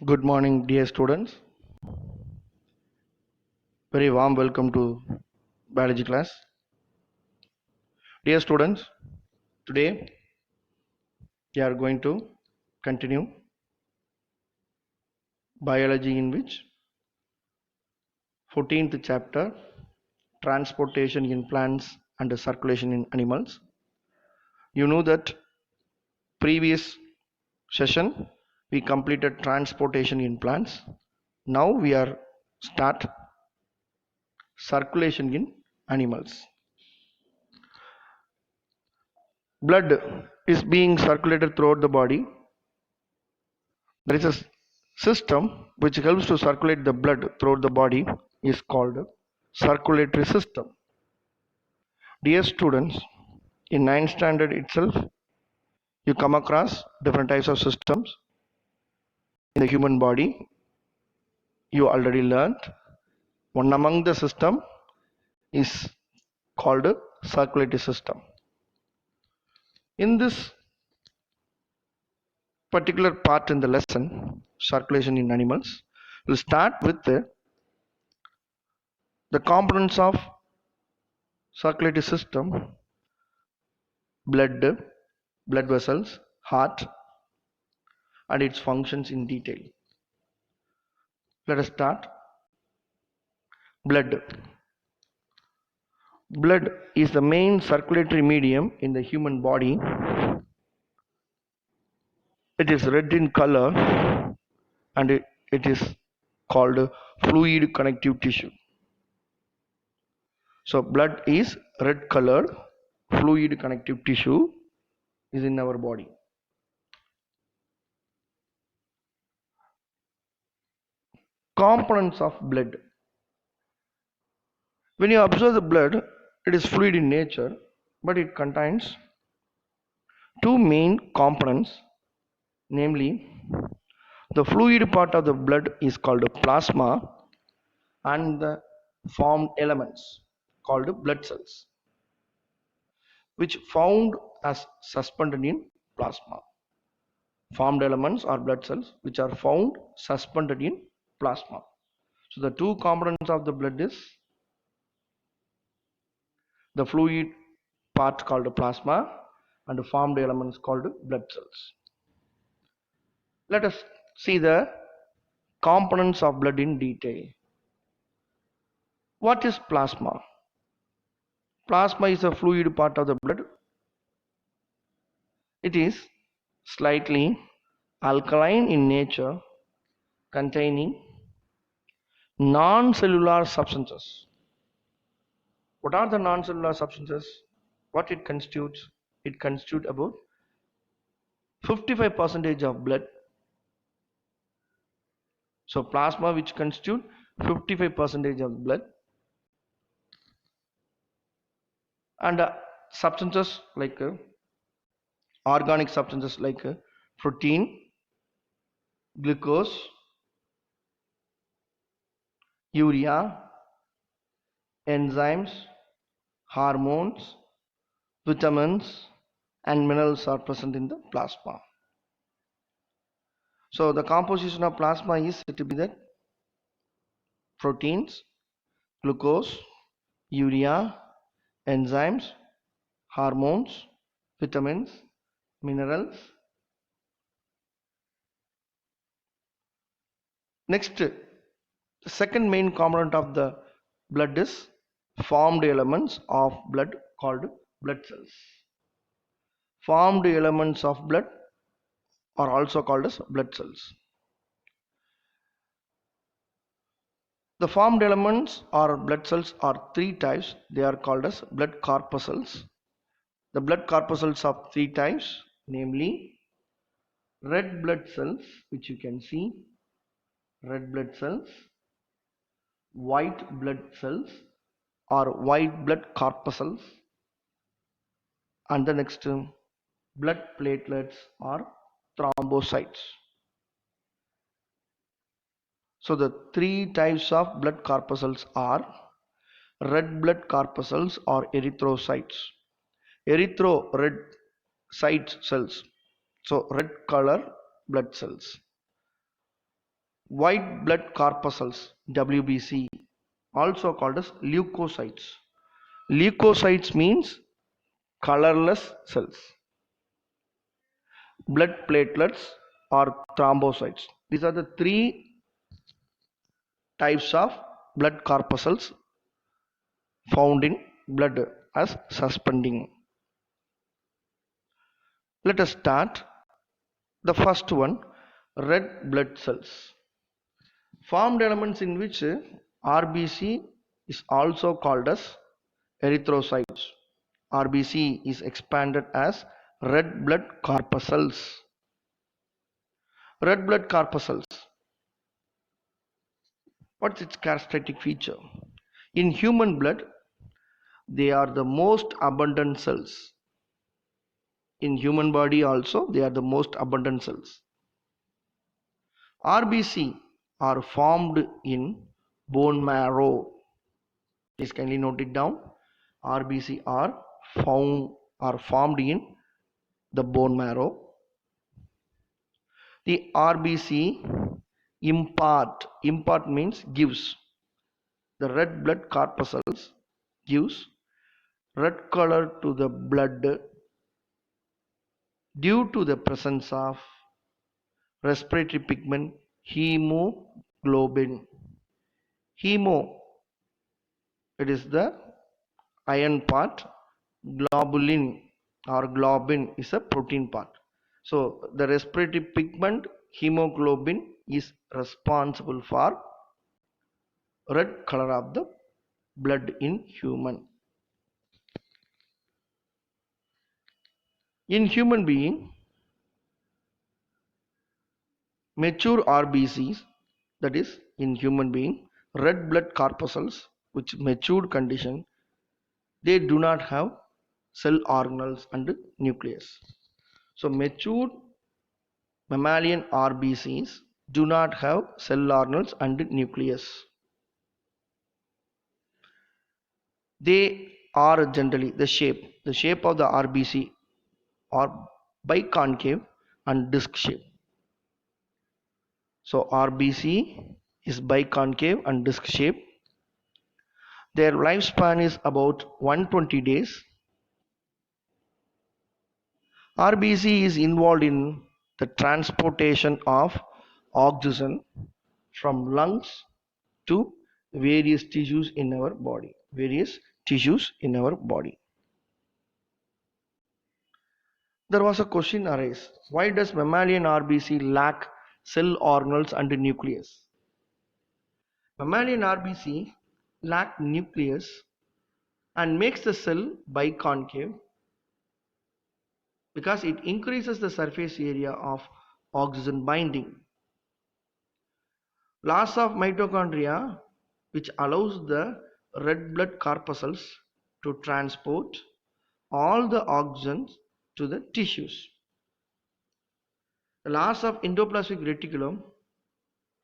Good morning, dear students. Very warm welcome to biology class. Dear students, today we are going to continue biology in which 14th chapter transportation in plants and circulation in animals. You know that previous session we completed transportation in plants. Now we are start circulation in animals. Blood is being circulated throughout the body. There is a system which helps to circulate the blood throughout the body is called circulatory system. Dear students, in 9th standard itself, you come across different types of systems in the human body. You already learned. One among the system is called circulatory system. In this particular part in the lesson, circulation in animals, we'll start with the components of circulatory system: blood, blood vessels, heart, and its functions in detail. Let us start. Blood. Blood is the main circulatory medium in the human body. It is red in color and it is called fluid connective tissue. So blood is red colored, fluid connective tissue is in our body. Components of blood. When you observe the blood, it is fluid in nature, but it contains two main components, namely the fluid part of the blood is called plasma and the formed elements called blood cells, which found as suspended in plasma. Formed elements are blood cells which are found suspended in plasma. So the two components of the blood is the fluid part called plasma and the formed elements called blood cells. Let us see the components of blood in detail. What is plasma? Plasma is a fluid part of the blood. It is slightly alkaline in nature, containing non-cellular substances. What are the non-cellular substances? What it constitutes? It constitutes about 55% of blood. So plasma which constitute 55% of blood, and substances like organic substances like protein, glucose, urea, enzymes, hormones, vitamins, and minerals are present in the plasma. So the composition of plasma is said to be that proteins, glucose, urea, enzymes, hormones, vitamins, minerals. Next, the second main component of the blood is formed elements of blood called blood cells. Formed elements of blood are also called as blood cells. The formed elements or blood cells are three types. They are called as blood corpuscles. The blood corpuscles of three types, namely red blood cells, which you can see, red blood cells, white blood cells or white blood corpuscles, and the next blood platelets or thrombocytes. So the three types of blood corpuscles are red blood corpuscles or erythrocytes. Red site cells, so red color blood cells. White blood corpuscles, WBC, also called as leukocytes. Leukocytes means colorless cells. Blood platelets or thrombocytes. These are the three types of blood corpuscles found in blood as suspending. Let us start. The first one, red blood cells. Formed elements in which RBC is also called as erythrocytes. RBC is expanded as red blood corpuscles. Red blood corpuscles. What's its characteristic feature? In human blood, they are the most abundant cells. In human body also, they are the most abundant cells. RBC are formed in bone marrow. Please kindly note it down. RBC are formed in the bone marrow. The RBC impart means gives. The red blood corpuscles gives red color to the blood due to the presence of respiratory pigment hemoglobin. Hemo, it is the iron part. Globulin or globin is a protein part. So the respiratory pigment hemoglobin is responsible for red color of the blood in human. In human being, mature RBCs, that is in human being, red blood corpuscles which matured condition, they do not have cell organelles and nucleus. So matured mammalian RBCs do not have cell organelles and nucleus. They are generally the shape of the RBC are biconcave and disc shape. So RBC is biconcave and disc shape. Their lifespan is about 120 days. RBC is involved in the transportation of oxygen from lungs to various tissues in our body. There was a question arise. Why does mammalian RBC lack cell organelles and nucleus? Mammalian RBC lack nucleus and makes the cell biconcave because it increases the surface area of oxygen binding. Loss of mitochondria, which allows the red blood corpuscles to transport all the oxygen to the tissues. The loss of endoplasmic reticulum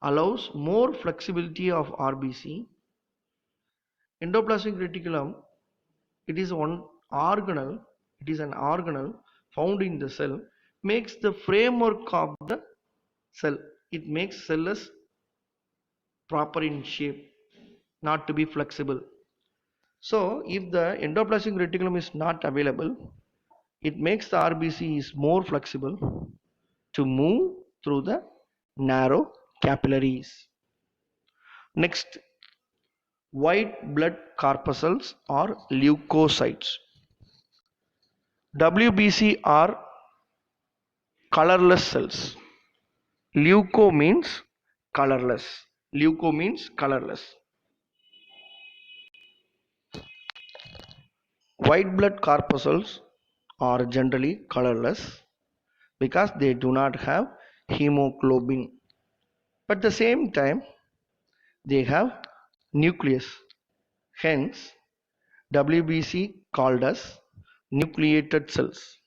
allows more flexibility of RBC. Endoplasmic reticulum, it is an organelle found in the cell, makes the framework of the cell. It makes cells proper in shape, not to be flexible. So if the endoplasmic reticulum is not available, it makes the RBC is more flexible to move through the narrow capillaries. Next, white blood corpuscles or leukocytes. WBC are colorless cells. Leuco means colorless. White blood corpuscles are generally colorless because they do not have hemoglobin. But at the same time, they have nucleus. Hence, WBC called as nucleated cells.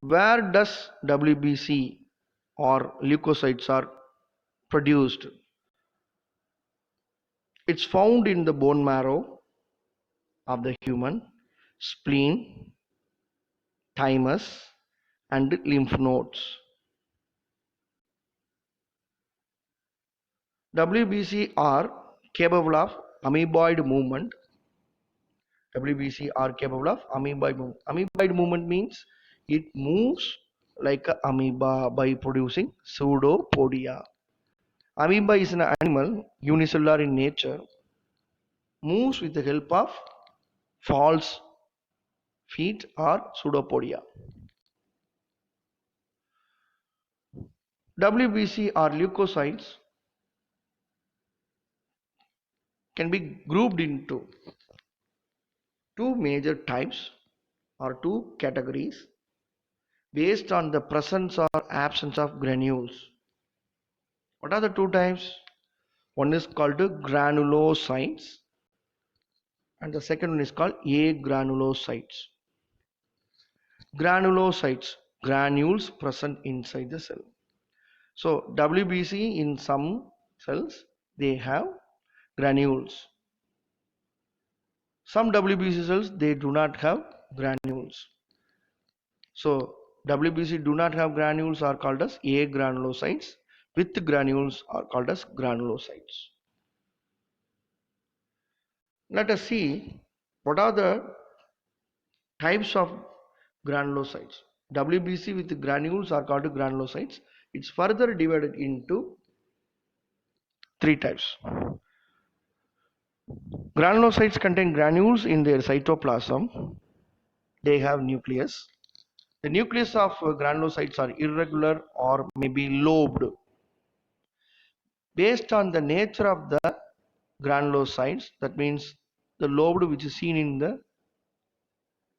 Where does WBC or leukocytes are produced? It's found in the bone marrow of the human, spleen, thymus, and lymph nodes. WBC are capable of amoeboid movement. WBC are capable of amoeboid movement. Amoeboid movement means it moves like an amoeba by producing pseudopodia. Amoeba is an animal unicellular in nature, moves with the help of false feet or pseudopodia. WBC or leukocytes can be grouped into two major types or two categories based on the presence or absence of granules. What are the two types? One is called granulocytes and the second one is called agranulocytes. Granulocytes, granules present inside the cell. So WBC in some cells they have granules. Some WBC cells they do not have granules. So WBC do not have granules are called as agranulocytes. With granules are called as granulocytes. Let us see what are the types of granulocytes. WBC with granules are called granulocytes. It's further divided into three types. Granulocytes contain granules in their cytoplasm. They have nucleus. The nucleus of granulocytes are irregular or maybe lobed. Based on the nature of the granulocytes, that means the lobed which is seen in the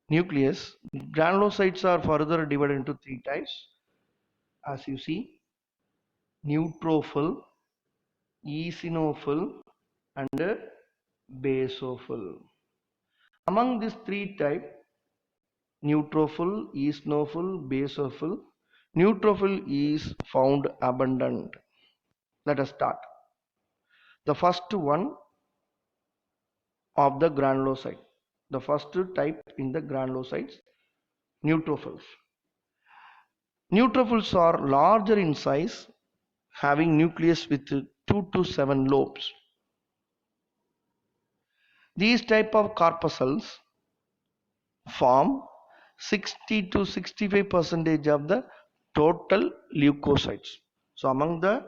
nucleus, granulocytes are further divided into three types. As you see, neutrophil, eosinophil and basophil. Among these three types, neutrophil, eosinophil, basophil, neutrophil is found abundant. Let us start. The first one of the granulocyte. The first type in the granulocytes, neutrophils. Neutrophils are larger in size, having nucleus with 2 to 7 lobes. These type of corpuscles form 60 to 65% of the total leukocytes. So among the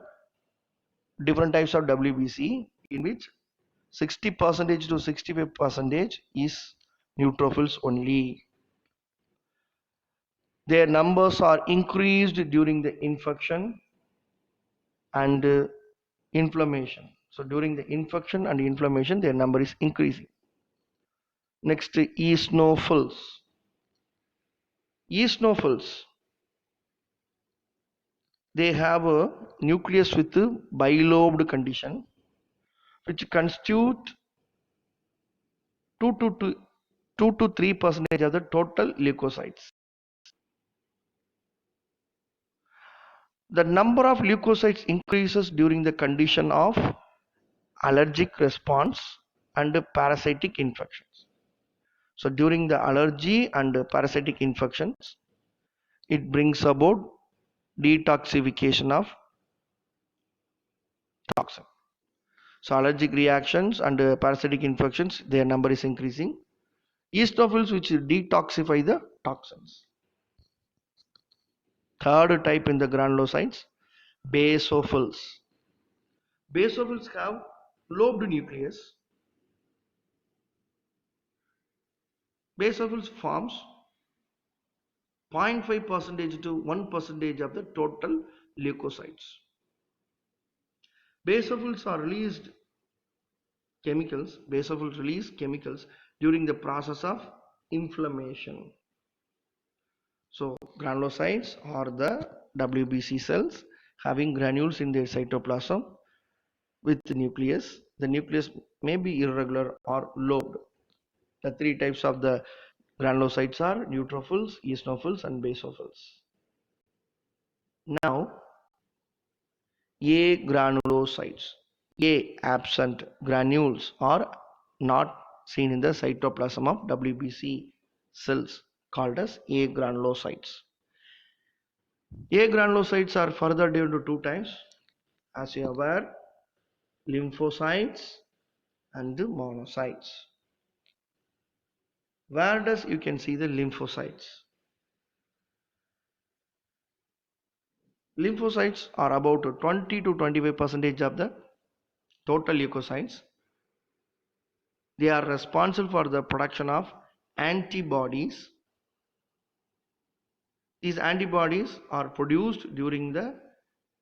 different types of WBC, in which 60% to 65% is neutrophils only. Their numbers are increased during the infection and inflammation. So during the infection and inflammation, their number is increasing. Next, eosinophils. Eosinophils, they have a nucleus with a bilobed condition, which constitute 2 to 3% of the total leukocytes. The number of leukocytes increases during the condition of allergic response and parasitic infections. So during the allergy and parasitic infections, it brings about detoxification of toxin. So allergic reactions and parasitic infections, their number is increasing. Eosinophils which detoxify the toxins. Third type in the granulocytes, basophils. Basophils have lobed nucleus. Basophils forms 0.5% to 1% of the total leukocytes. Basophils are released chemicals. Basophils release chemicals during the process of inflammation. So granulocytes are the WBC cells having granules in their cytoplasm with the nucleus. The nucleus may be irregular or lobed. The three types of the granulocytes are neutrophils, eosinophils and basophils. Now agranulocytes. A absent granules are not seen in the cytoplasm of WBC cells called as agranulocytes. Agranulocytes are further divided into two types. As you are aware, lymphocytes and the monocytes. Where does you can see the lymphocytes? Lymphocytes are about 20 to 25% of the total leukocytes. They are responsible for the production of antibodies. These antibodies are produced during the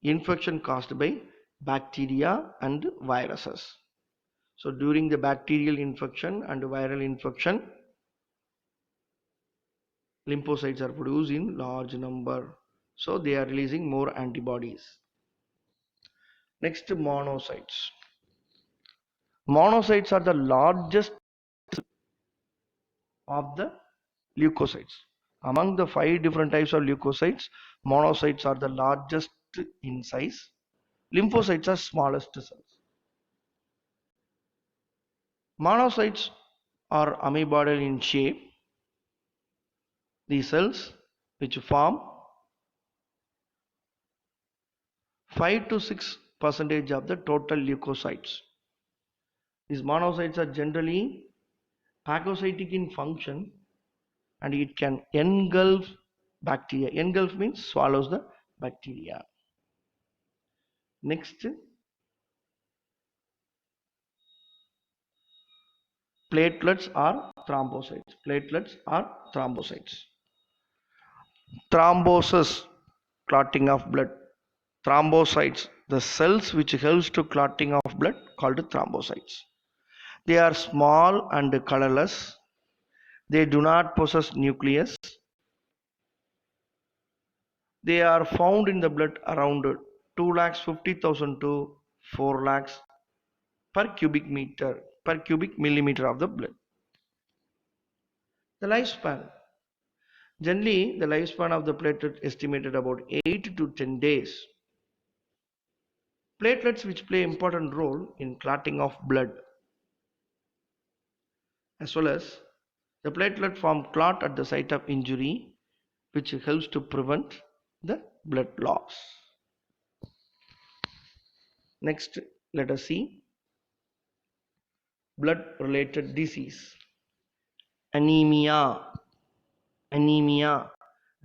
infection caused by bacteria and viruses. So during the bacterial infection and viral infection, lymphocytes are produced in large number. So they are releasing more antibodies. Next, monocytes. Monocytes are the largest of the leukocytes. Among the 5 different types of leukocytes, monocytes are the largest in size. Lymphocytes are smallest cells. Monocytes are amoeboidal in shape. These cells which form 5 to 6% of the total leukocytes. These monocytes are generally phagocytic in function and it can engulf bacteria. Engulf means swallows the bacteria. Next, platelets are thrombocytes. Platelets are thrombocytes. Thrombosis, clotting of blood. Thrombocytes, the cells which helps to clotting of blood, called thrombocytes. They are small and colorless. They do not possess nucleus. They are found in the blood around 2,50,000 to 4 lakhs per cubic millimeter of the blood. The lifespan. Generally, the lifespan of the platelet estimated about 8 to 10 days. Platelets which play important role in clotting of blood, as well as the platelet form clot at the site of injury, which helps to prevent the blood loss. Next, let us see blood related disease. Anemia. Anemia,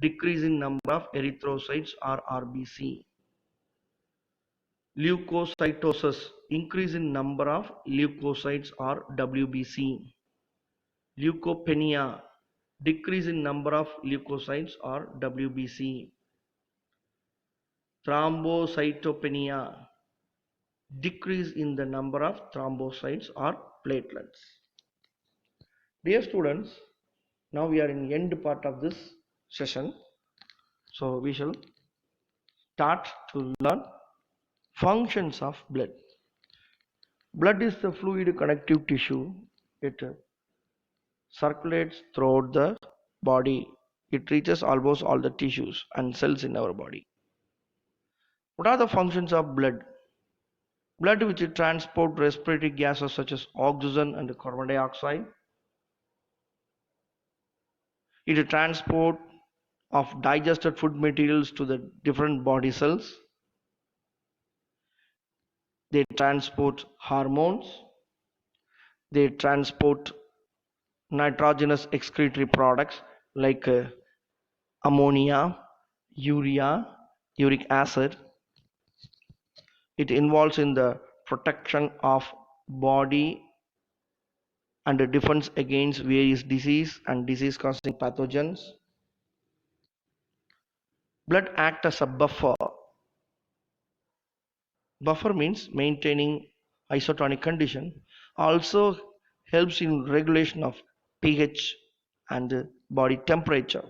decrease in number of erythrocytes or RBC. Leukocytosis, increase in number of leukocytes or WBC. Leukopenia, decrease in number of leukocytes or WBC. Thrombocytopenia, decrease in the number of thrombocytes or platelets. Dear students, now we are in the end part of this session. So we shall start to learn functions of blood. Blood is the fluid connective tissue. It circulates throughout the body. It reaches almost all the tissues and cells in our body. What are the functions of blood? Blood which transport respiratory gases such as oxygen and carbon dioxide. It transport of digested food materials to the different body cells. They transport hormones. They transport nitrogenous excretory products like ammonia, urea, uric acid. It involves in the protection of body and the defense against various disease and disease causing pathogens. Blood acts as a buffer. Buffer means maintaining isotonic condition. Also helps in regulation of pH and body temperature.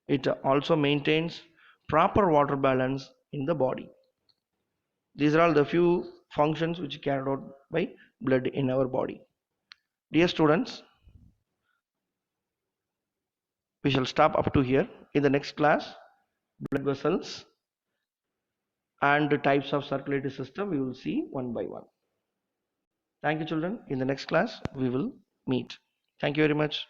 It also maintains proper water balance in the body. These are all the few functions which are carried out by blood in our body. Dear students, we shall stop up to here. In the next class, blood vessels and the types of circulatory system we will see one by one. Thank you, children. In the next class, we will meet. Thank you very much.